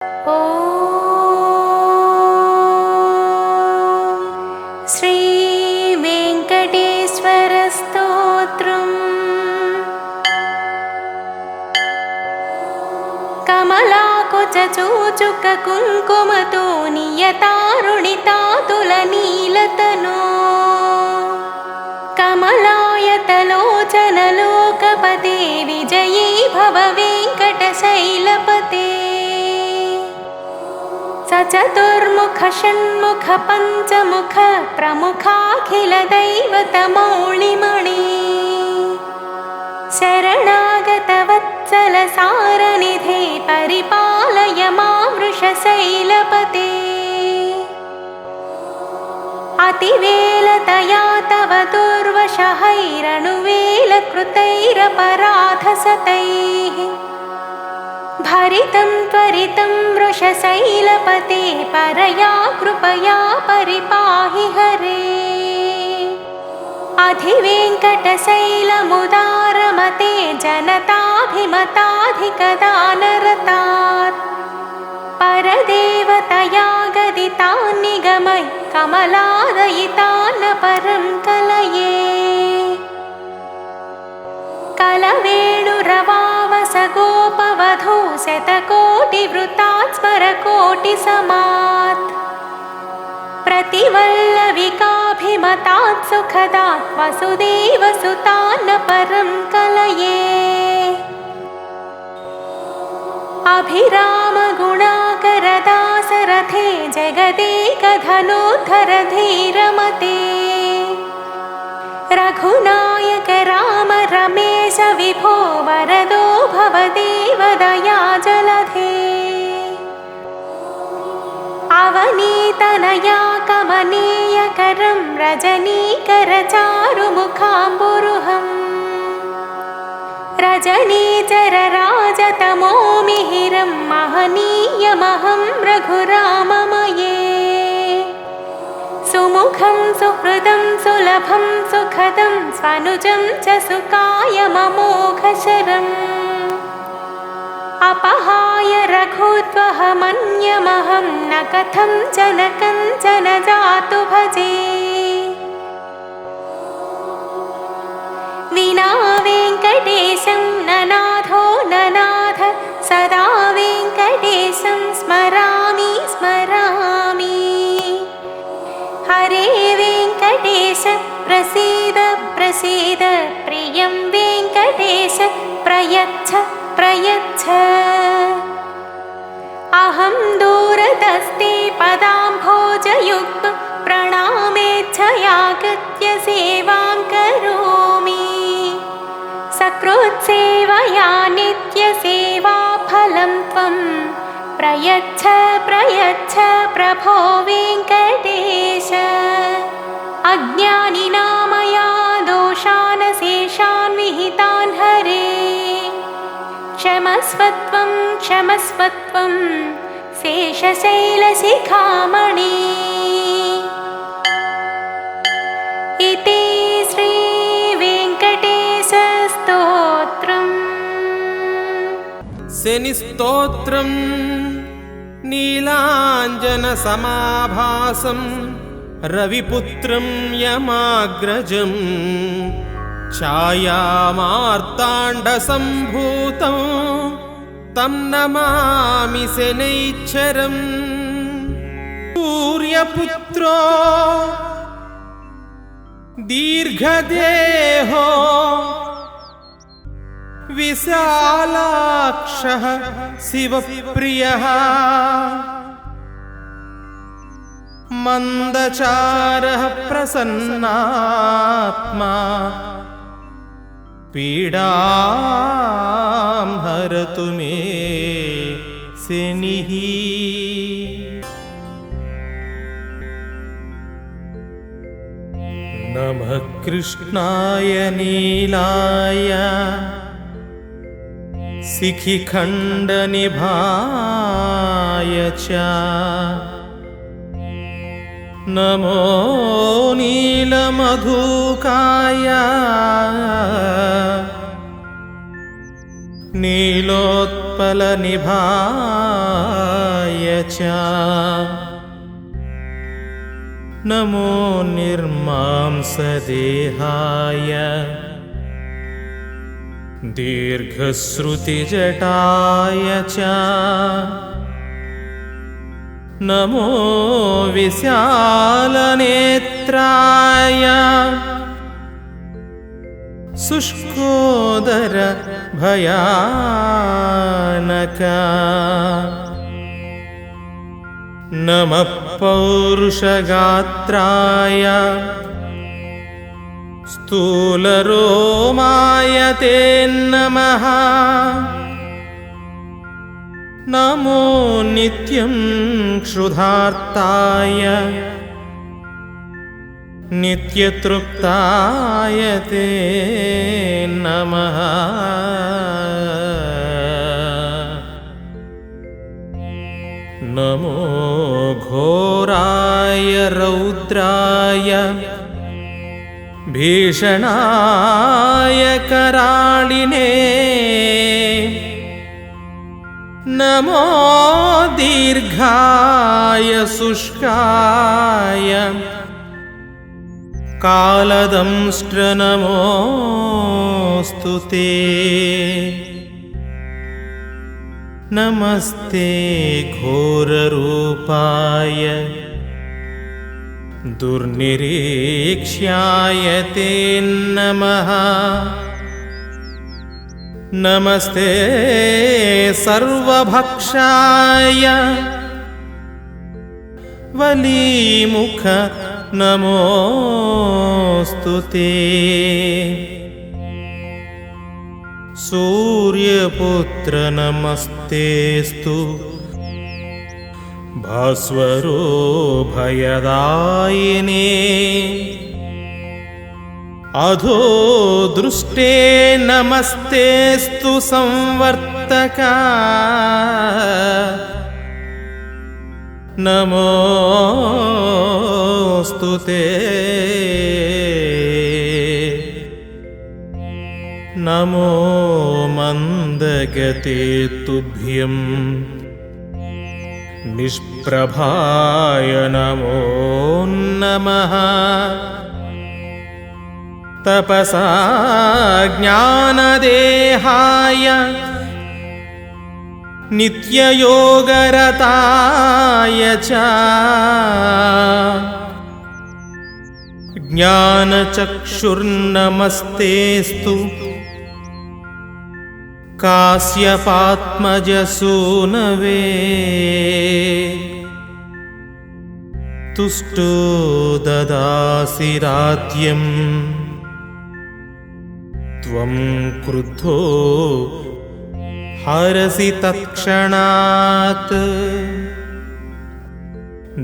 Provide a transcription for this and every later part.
ॐ श्रीवेङ्कटेश्वरस्तोत्रम्। कमलाकुचूचुककुङ्कुमतो नियतारुणितातुलनीलतनो कमलायतलोचनलोकपते विजयी भव वेङ्कटशैलपते। सचतुर्मुख षण्मुख पञ्चमुख प्रमुखाखिलदैवतमौळिमणि शरणागतवत्सलसारनिधे परिपालय मां वृषशैलपते। अतिवेलतया तव दुर्वशहैरनुवेलकृतैरपराधसतैः भरितं त्वरितं वृषशैलपते परया कृपया परिपाहि हरे। अधिवेङ्कटशैलमुदारमते जनताभिमताधिकदानरतात् परदेवतया गदितान्निगमय कमलादयितान् परं कलये। कलवेणुरवावसगोपवधू शतकोटिवृतात् स्मरकोटिसमात् प्रतिवल्लविकाभिमतात् सुखदात् वसुदेवसुतान् परं कलये। अभिरामगुणाकरदासरथे जगदेकधनुद्धर धीरमते रघुनायक राम रमेश विभो वरदो भव देवदया जलधे। अवनीतनया कमनीयकरं रजनीकरचारुमुखाम्बुरुहम् रजनीचरराजतमोमिहिरं महनीयमहं रघुराममये। सुमुखं सुहृदं सुलभं सुखदं स्वनुजं च सुकायममोघशरम् अपहाय रघुत्वहमन्यमहं न कथं च न कञ्चन जातु भजे। विना वेङ्कटेशं ननाथो ननाथ सदा वेङ्कटेशं स्मरामि स्मरामि। हरे वेङ्कटेश प्रसीद प्रसीद प्रियं वेङ्कटेश प्रयच्छ प्रयच्छ। अहं दूरतस्ते पदाम्भोजयुक्तं प्रणामेच्छयागत्य सेवां करोमि। सकृत्सेवया नित्यसेवाफलं त्वं प्रयच्छ प्रयच्छ प्रभो वेङ्कटेश। अज्ञानिनामया दोषान् शेषान् विहितान् हरे क्षमस्वत्वं क्षमस्वत्वं शेषशैलशिखामणि। इति श्रीवेङ्कटेशस्तोत्रम्। शनिस्तोत्रम् नीलाञ्जनसमाभासं रविपुत्रं यमाग्रजं छायामार्ताण्डसम्भूतं तं नमामि शनैश्चरम्। सूर्यपुत्रो दीर्घदेहो विशालाक्षः शिवप्रियः मन्दचारः प्रसन्नात्मा पीडां हरतु मे शनिः। नमः कृष्णाय नीलाय शिखिखण्डनिभाय च नमो नीलमधुकाय नीलोत्पलाय कल्पलनिभाय च नमो निर्मांसदेहाय दीर्घश्रुतिजटाय च नमो विशालनेत्राय शुष्कोदर भयानक नमः पौरुषगात्राय स्थूलरोमाय ते नमः नमो नित्यं क्षुधार्ताय नित्यतृप्ताय ते नमः नमो घोराय रौद्राय भीषणाय कराळिने नमो दीर्घाय शुष्काय कालदंष्ट्र नमोऽस्तु ते नमस्ते घोररूपाय दुर्निरीक्ष्याय ते नमः नमस्ते सर्वभक्षाय वलीमुख नमोऽस्तु ते सूर्यपुत्र नमस्तेस्तु भास्वरो भयदायिने अधो दृष्टे नमस्तेस्तु संवर्तक नमोऽस्तु ते नमो मन्दगते तुभ्यं निष्प्रभाय नमो नमः तपसा ज्ञानदेहाय नित्ययोगरताय च ज्ञानचक्षुर्नमस्तेस्तु काश्यपात्मजसूनवे तुष्टो ददासि राज्यं त्वं क्रुद्धो हरसि तत्क्षणात्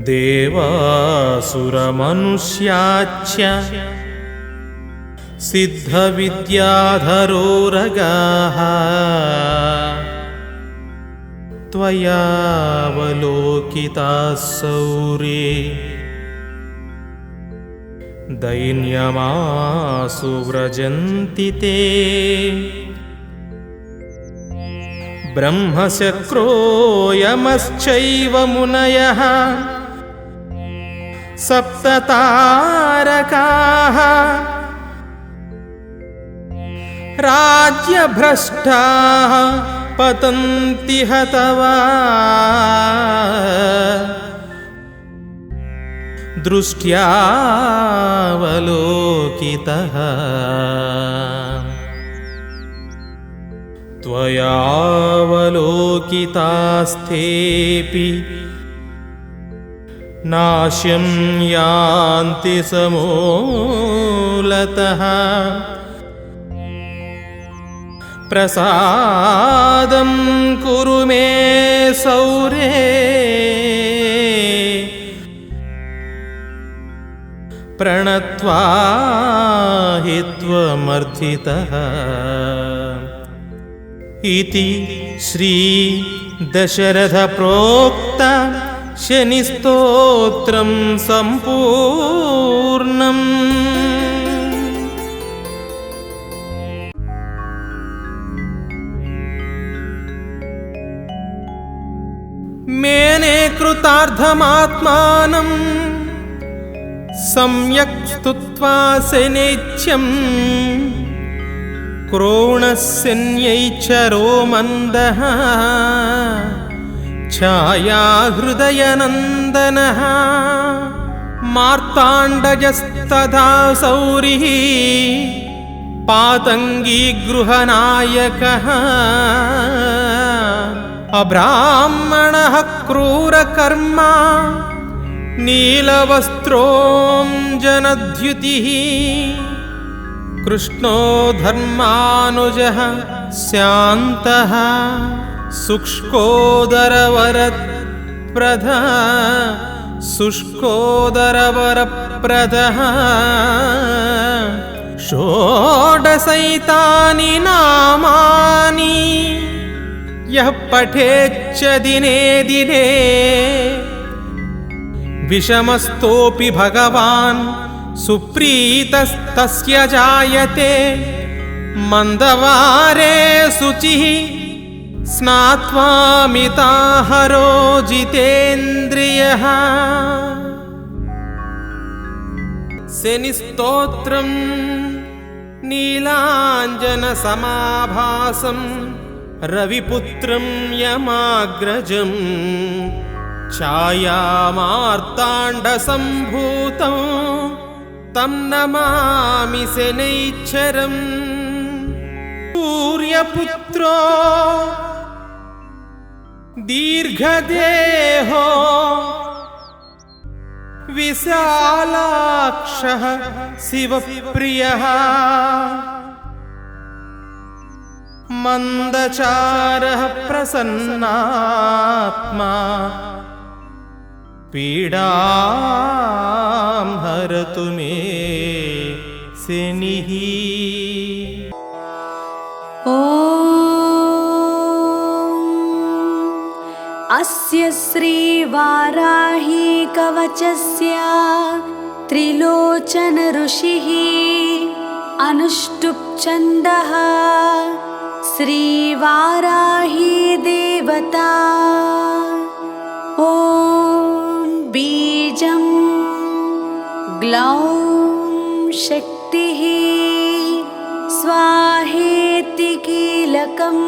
देवासुरमनुष्याच्च सिद्धविद्याधरोरगाः त्वयावलोकिताः सौरे दैन्यमासु व्रजन्ति ते ब्रह्मशक्रो यमश्चैव मुनयः सप्ततारकाः राज्यभ्रष्टाः पतन्ति हतवा दृष्ट्यावलोकितः त्वयावलोकितास्तेऽपि नाश्यं यान्ति समूलतः प्रसादं कुरु मे सौरे प्रणत्वा हि त्वमर्थितः इति श्री दशरथ प्रोक्त शनिस्तोत्रं सम्पूर्णम्। मेने कृतार्थमात्मानं सम्यक् स्तुत्वा सेनेच्छम् क्रोणस्यन्यैच्छरो मन्दः छायाहृदयनन्दनः मार्ताण्डजस्तथा सौरिः पातङ्गी गृहनायकः अब्राह्मणः क्रूरकर्मा नीलवस्त्रोऽञ्जनद्युतिः कृष्णो धर्मानुजः शान्तः शुष्कोदरवरप्रदः षोडशैतानि नामानि यः पठेच्च दिने दिने विषमस्तोऽपि भगवान् सुप्रीतस्तस्य जायते मन्दवारे शुचिः स्नात्वा मिताहारो जितेन्द्रियः शनिस्तोत्रं नीलाञ्जनसमाभासं रविपुत्रं यमाग्रजं छायामार्ताण्डसम्भूतं तं नमामि शनैश्चरम् सूर्यपुत्रो दीर्घदेहो विशालाक्षः शिवप्रियः मन्दचारः प्रसन्नात्मा पीडां हरतु मे शनिः। अस्य श्रीवाराही कवचस्य त्रिलोचन ऋषिः अनुष्टुप् छन्दः श्रीवाराही देवता। ॐ बीजं ग्लौं शक्तिः स्वाहेति कीलकम्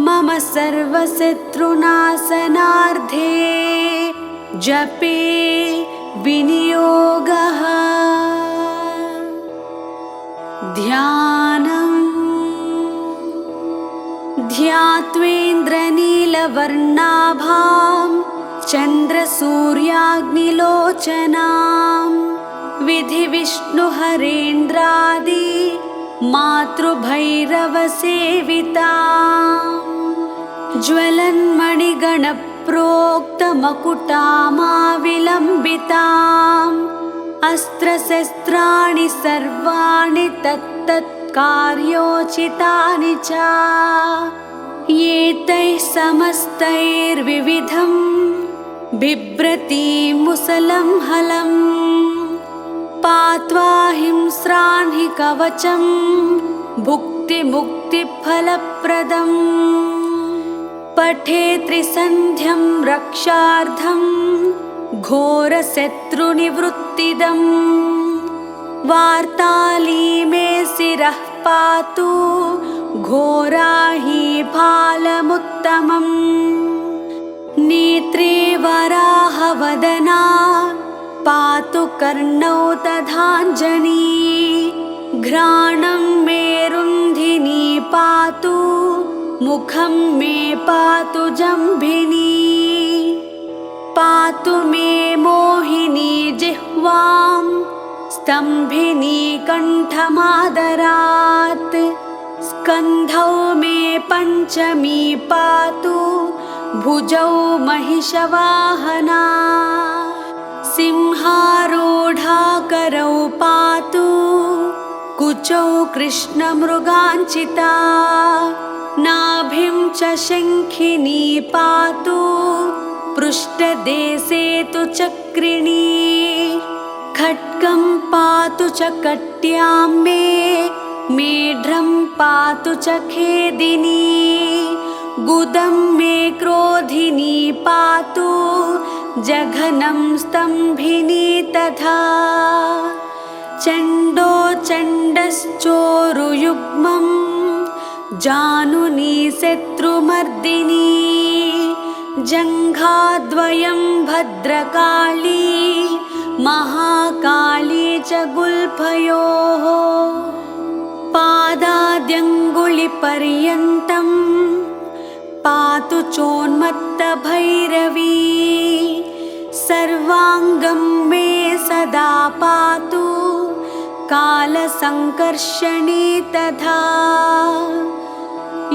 मम सर्वशत्रुनाशनार्थे जपे विनियोगः। ध्यानम् ध्यात्वेन्द्रनीलवर्णाभां चन्द्रसूर्याग्निलोचनां विधिविष्णुहरेन्द्रादि मातृभैरवसेविताम् ज्वलन्मणिगणप्रोक्तमकुटामाविलम्बिताम् अस्त्रशस्त्राणि सर्वाणि तत्तत्कार्योचितानि च एतैः समस्तैर्विविधं बिभ्रतीं मुसलं हलम् पात्वा हिंस्राणि कवचं भुक्तिमुक्तिफलप्रदम् पठे त्रिसन्ध्यं रक्षार्थं घोरशत्रुनिवृत्तिदम् वार्ताली मे शिरः पातु घोराही फालमुत्तमम् नेत्रे वराहवदना पातु कर्णौ तथाञ्जनी घ्राणं मे रुन्धिनी पातु मुखं मे पातु जम्भिनी पातु मे मोहिनी जिह्वां स्तम्भिनी कण्ठमादरात् स्कन्धौ मे पञ्चमी पातु भुजौ महिषवाहना सिंहारूढाकरौ पातु कुचौ कृष्णमृगाञ्चिता नाभिं च शङ्खिनी पातु पृष्ठदेशे तु चक्रिणी खड्गं पातु च कट्यां मे मेढ्रं पातु च खेदिनी गुदं मे क्रोधिनी पातु जघनं स्तम्भिनी तथा चण्डो चण्डश्चोरुयुग्मं जानुनी शत्रुमर्दिनी जङ्घाद्वयं भद्रकाली महाकाली च गुल्फयोः पादाद्यङ्गुलिपर्यन्तं पातु चोन्मत्तभैरवी सर्वाङ्गं मे सदा पातु कालसङ्कर्षणी तथा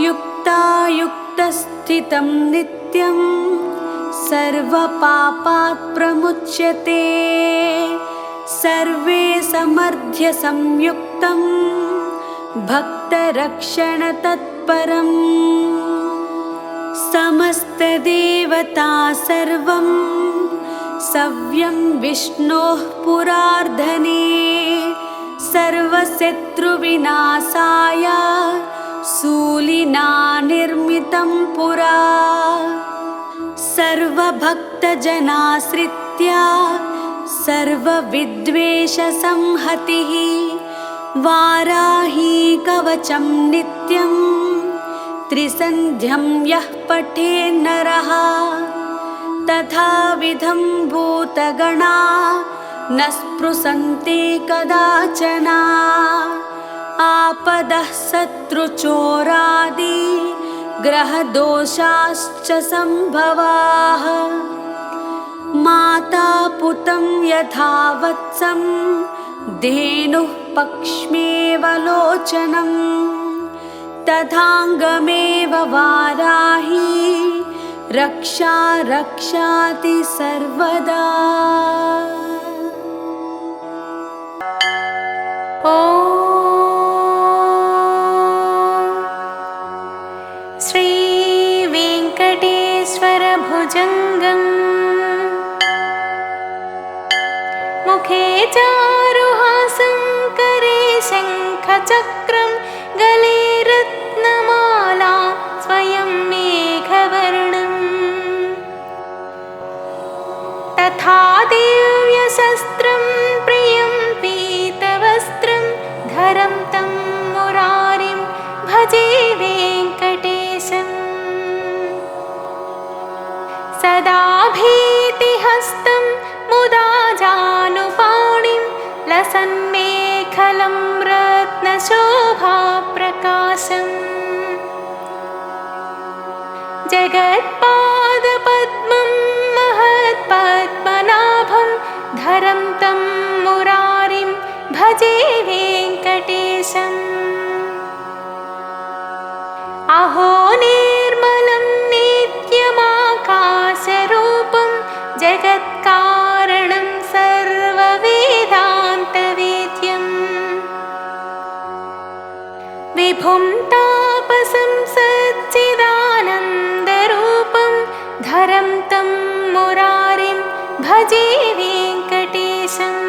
युक्तायुक्तस्थितं नित्यं सर्वपापात् प्रमुच्यते सर्वे समर्थ्य संयुक्तं भक्तरक्षणतत्परम् समस्तदेवता सर्वं सव्यं विष्णोः पुरार्धने सर्वशत्रुविनाशाय शूलिना निर्मितं पुरा सर्वभक्तजनाश्रित्य सर्वविद्वेषसंहतिः वाराही कवचं नित्यं त्रिसन्ध्यं यः पठेन्नरः तथाविधं भूतगणा न स्पृशन्ति कदाचन आपदः शत्रुचोरादि ग्रहदोषाश्च सम्भवाः माता पुतं यथा वत्सं धेनुः पक्ष्मेव लोचनं तथाङ्गमेव वाराही रक्षा रक्षाति सर्वदा। श्रीवेङ्कटेश्वरभुजङ्गं मुखे चारुहासं करे शङ्खचक्रं गले रत्नमाला स्वयं मेघवर्णम् तथा दिव्यशस्त्रं प्रियं पीतवस्त्रं धरं तं मुरारिं भजे वेङ्कटेशम् सदा भीतिहस्तं मुदा जानुपाणिं लसन्मेखलं रत्नशोभाप्रकाशम् जगत्पादपद्मं महत्पद्मनाभं धरं तं मुरारिं भजे वेङ्कटेशम् अहो निर्मलं नित्यमाकाशरूपं जगत्कारणं सर्ववेदान्तवेद्यम् विभुं तापसं सच्चिदानन्दरूपं धरं तं मुरारिं भजे वेङ्कटेशम्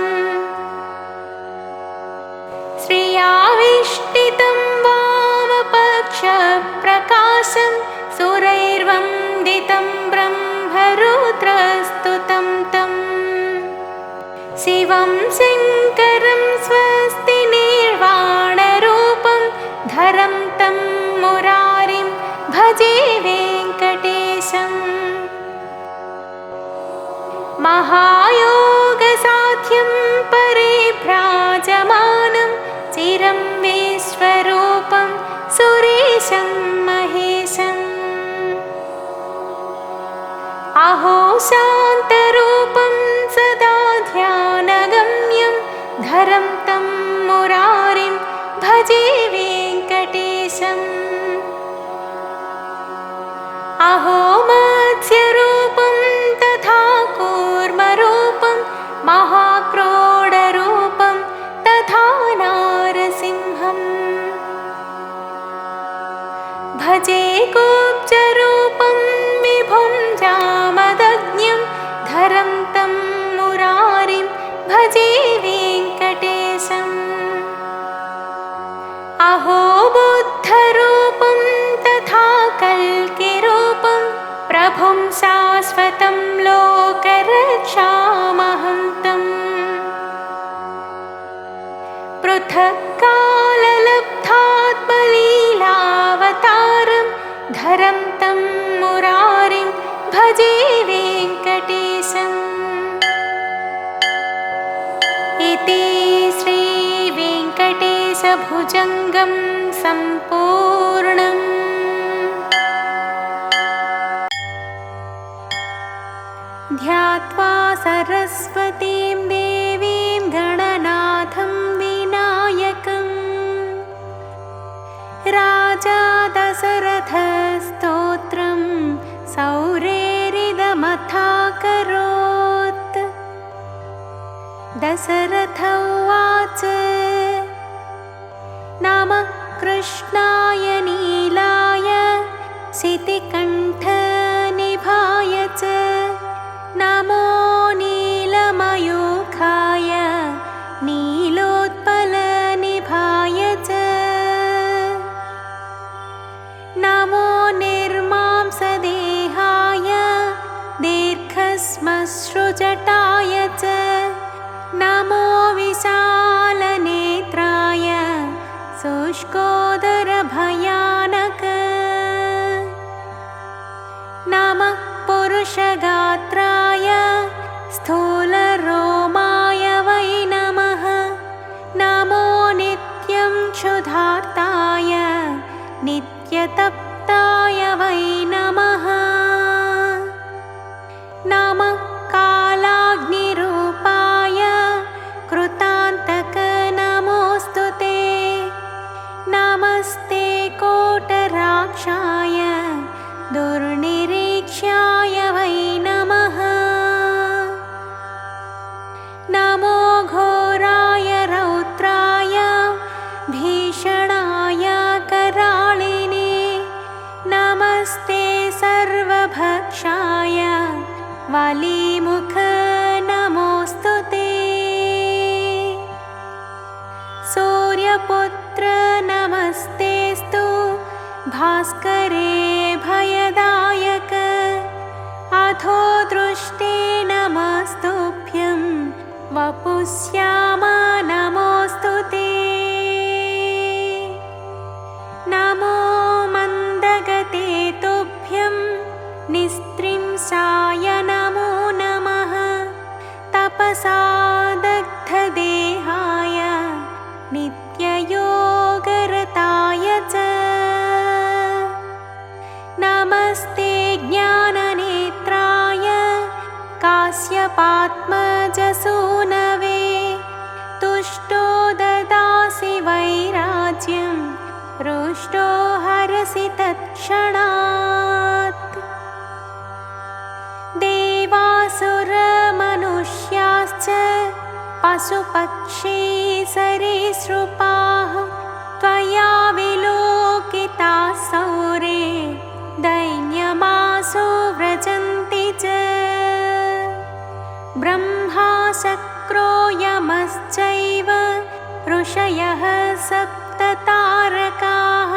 श्रियाविष्टितं वामपक्षप्रकाशं सुरैर्वन्दितं ब्रह्मरुद्रस्तुतं तं शिवं शङ्करं स्वस्ति निर्वाणरूपं धरं तं मुरारिं भजे वेङ्कटेशम् महायोगसाध्यं परिभ्राजमानं चिरं विश्वरूपं सुरेशं महेशम् अहो शान्तरूपं सदा ध्यानगम्यं धरं तं मुरारिं भजे वेङ्कटेशम् अहो मत्स्यरूपं तथा कूर्मरूपं महाक्रोडरूपं तथा नारसिंहम् भजे कुब्जरूपं विभुं जामदग्न्यं धरं तं चतुर्भुजङ्गं सम्पूर्णम् ध्यात्वा सरस्वतीं देवीं गणनाथं विनायकम् राजा दशरथस्तोत्रं सौरेरिदमथाकरोत् दशरथ उवाच नमः कृष्णाय नीलाय सितिकण्ठनिभाय च नमो नीलमयूखाय नीलोत्पलनिभाय च नमो निर्मांसदेहाय दीर्घश्मश्रुजटाय च नमो विशालनेत्राय शुष्कोदरभयानक नमः पुरुषगात्राय स्थूलरोमाय वै नमः नमो नित्यं क्षुधार्ताय नित्यतप्ताय वै नमः नमः कालाग्निरूपाय कृतान्तक नमोऽस्तु ते नमस्ते कोटराक्षाय दुर्निरीक्ष्याय वै नमः नमो घोराय रौद्राय भीषणाय कराळिने नमस्ते सर्वभक्षाय वालीमुख नमोऽस्तु ते सूर्यपुत्र नमस्तेस्तु भास्करे भयदायक अथो दृष्टे नमस्तुभ्यं वपुश्याम नमोऽस्तु ते नमो मन्दगते तुभ्यं निस्त्रिंसाय नमो नमः तपसा दग्धदेहाय नित्ययोगरताय च नमस्ते ज्ञाननेत्राय काश्यपात्मजसूनवे तुष्टो ददासि वैराज्यं रुष्टो हरसि तत्क्षणात् देवासुरमनुष्याश्च पशुपक्षी सरीसृपाः त्वया विलोकिताः सौरे दैन्यमासो व्रजन्ति च ब्रह्मा शक्रो यमश्चैव ऋषयः सप्ततारकाः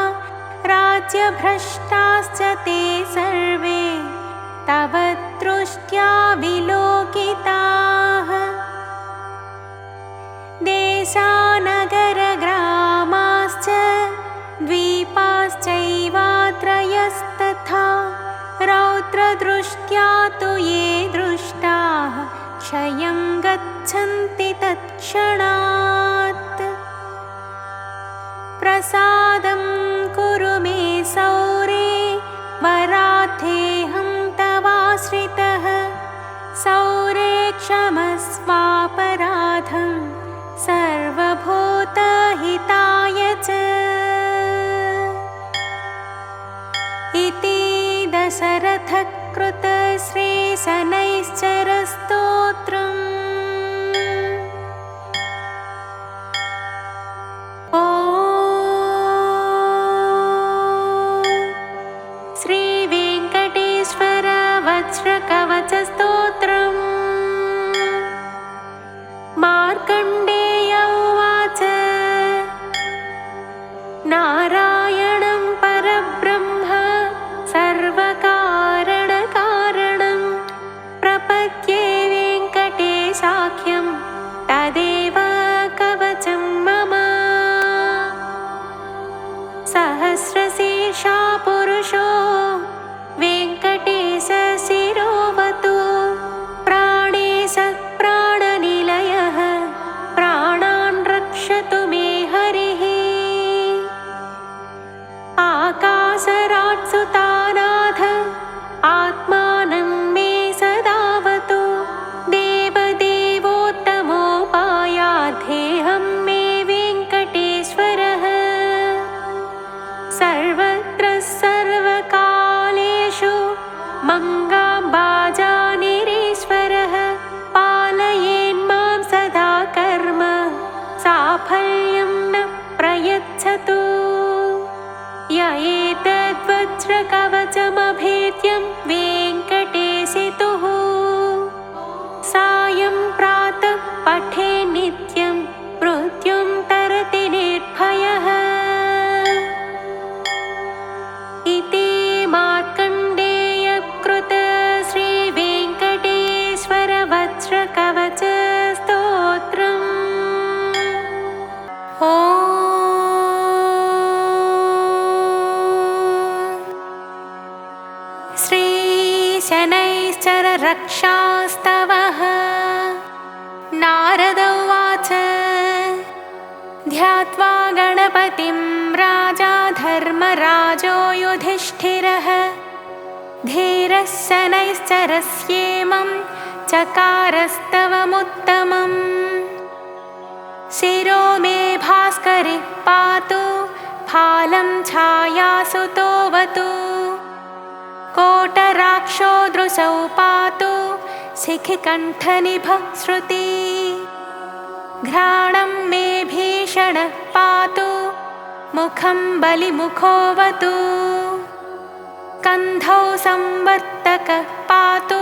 राज्यभ्रष्टाश्च ते सर्वे तव दृष्ट्या विलोकिताः देशानगरग्रामाश्च द्वीपाश्चैवात्रयस्तथा रौद्रदृष्ट्या तु ये दृष्टाः क्षयं गच्छन्ति तत्क्षणात् प्रसादं कुरु मे सौरे वराध्येऽहं तवाश्रितः सौरे क्षमस्वापराधं सर्वभूतहिताय च इति दशरथकृत श्रीशनैश्चरस्तोत्रम् ॐ श्रीवेङ्कटेश्वर वज्रकवचस्तोत्रम् मार्कण्डेय उवाच नारायणं परब्रह्म सर्वकारणकारणं प्रपद्ये वेङ्कटेशाख्यं तदेव कवचं मम सहस्रशीर्षा पुरुषो वेङ्कटेशशिरोवतु शनैश्चर रक्षास्तवः। नारद उवाच ध्यात्वा गणपतिं राजा धर्मराजो युधिष्ठिरः धीरः शनैश्चरस्येमं चकारस्तवमुत्तमम्। शिरो मे भास्करिः पातु फालं छायासुतोऽवतु। कोटराक्षो दृशौ पातु शिखिकण्ठनिभः श्रुति। घ्राणं मे भीषणः पातु मुखं बलिमुखोऽवतु। कन्धौ संवर्तकः पातु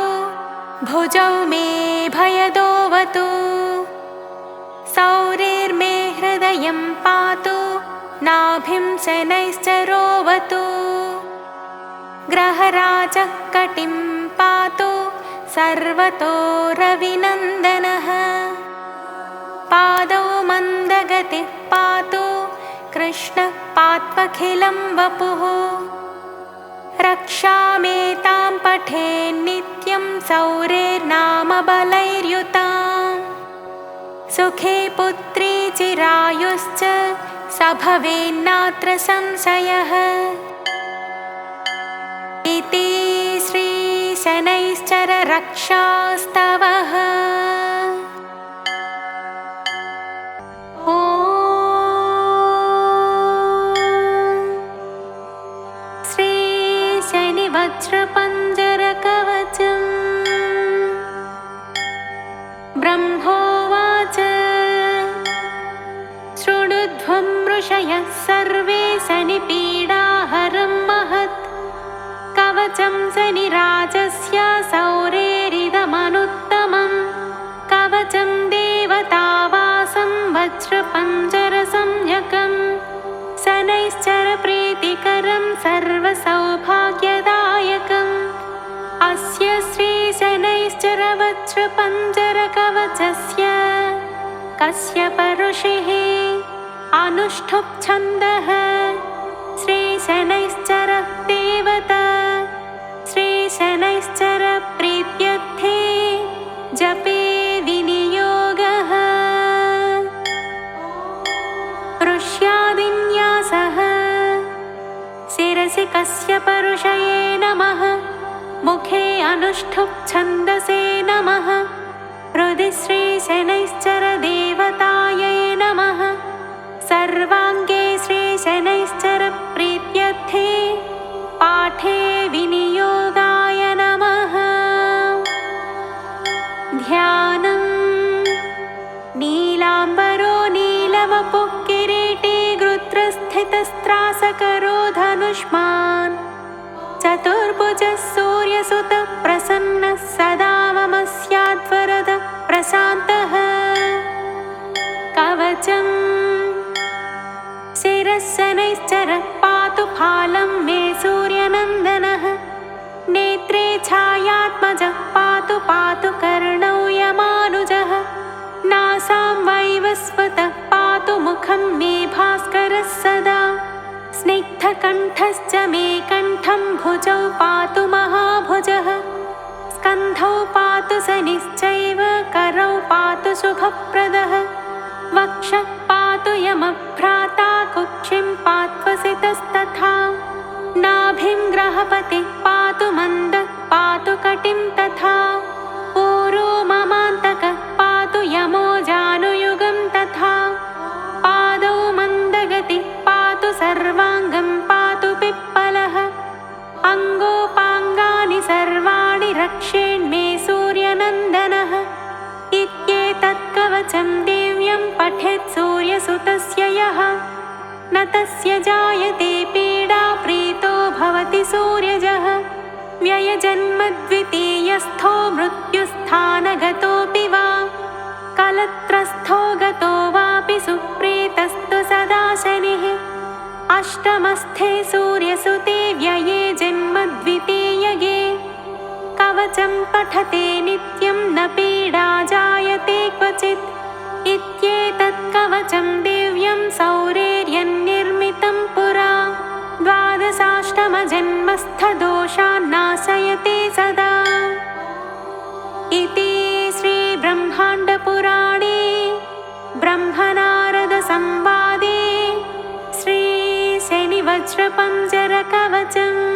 भुजौ मे भयदोऽवतु। सौरेर्मे हृदयं पातु नाभिं शनैश्चरोऽवतु। ग्रहराजः कटिं पातु सर्वतो रविनन्दनः। पादौ मन्दगतिः पातु कृष्णः पात्वखिलं वपुः। रक्षामेतां पठेन्नित्यं सौरेर्नाम बलैर्युताम्। सुखे पुत्री चिरायुश्च स भवेन्नात्र संशयः। इति श्रीशनैश्चर रक्षास्तवः। श्रीशनिवज्रपञ्जरकवचम्। ब्रह्मोवाच शृणुध्वं ऋषयः सर्वे शनिपीडाहरं महत्। कवचं शनिराजस्य सौरेरिदमनुत्तमम्। कवचं देवतावासं वज्रपञ्जरसंज्ञकम्। शनैश्चरप्रीतिकरं सर्वसौभाग्यदायकम्। अस्य श्रीशनैश्चरवज्रपञ्जरकवचस्य कश्यप ऋषिः अनुष्ठुप् छन्दः। श्रीशनैश्चर देवता श्रीशनैश्चर प्रीत्यर्थे जपे विनियोगः। ऋष्यादिन्यासः। शिरसि कश्यप ऋषये नमः। मुखे अनुष्ठुप् छन्दसे नमः। हृदि श्रीशनैश्चर देवतायै नमः। सर्वाङ्गे श्रीशनैश्चर प्रीत्यर्थे पाठे विनियोगाय नमः। ध्यानम्। नीलाम्बरो नीलवपुः किरीटी गृत्रस्थितस्त्रासकरो धनुष्मान्। चतुर्भुजः सूर्यसुतः प्रसन्नः सदा मम स्याद्वरदः प्रशान्तः। कवचम्। शिरः शनैश्चरः पातु फालं मे सूर्यनन्दनः। नेत्रे छायात्मजः पातु पातु कर्णौ यमानुजः। नासां वैवस्वतः पातु मुखं मे भास्करः सदा। स्निग्धकण्ठश्च मे कण्ठं भुजौ पातु महाभुजः। स्कन्धौ पातु शनिश्चैव करौ पातु शुभप्रदः। वक्षः पातु यमभ्राता कुक्षिं पात्वसितस्तथा। नाभिं ग्रहपतिः पातु मन्दः पातु कटिं तथा। ऊरो ममान्तकः पातु यमो जानुयुगं तथा। पादौ मन्दगतिः पातु सर्वाङ्गं पातु पिप्पलः। अङ्गोपाङ्गानि सर्वाणि रक्षेन्मे सूर्यनन्दनः। इत्येतत् कवचं दिव्यं पठेत् सूर्यसुतस्य यः। न तस्य जायते पीडा प्रीतो भवति सूर्यजः। व्ययजन्मद्वितीयस्थो मृत्युस्थानगतोऽपि वा। कलत्रस्थो गतो वापि सुप्रीतस्तु सदा शनिः। अष्टमस्थे सूर्यसुते व्यये जन्मद्वितीयगे। कवचं पठते नित्यं न पीडा जायते क्वचित्। इत्येतत् कवचं दिव्यं सौरेर्यन्निर्मितं पुरा। द्वादशाष्टमजन्मस्थदोषान् नाशयते सदा। पञ्जरकवचम्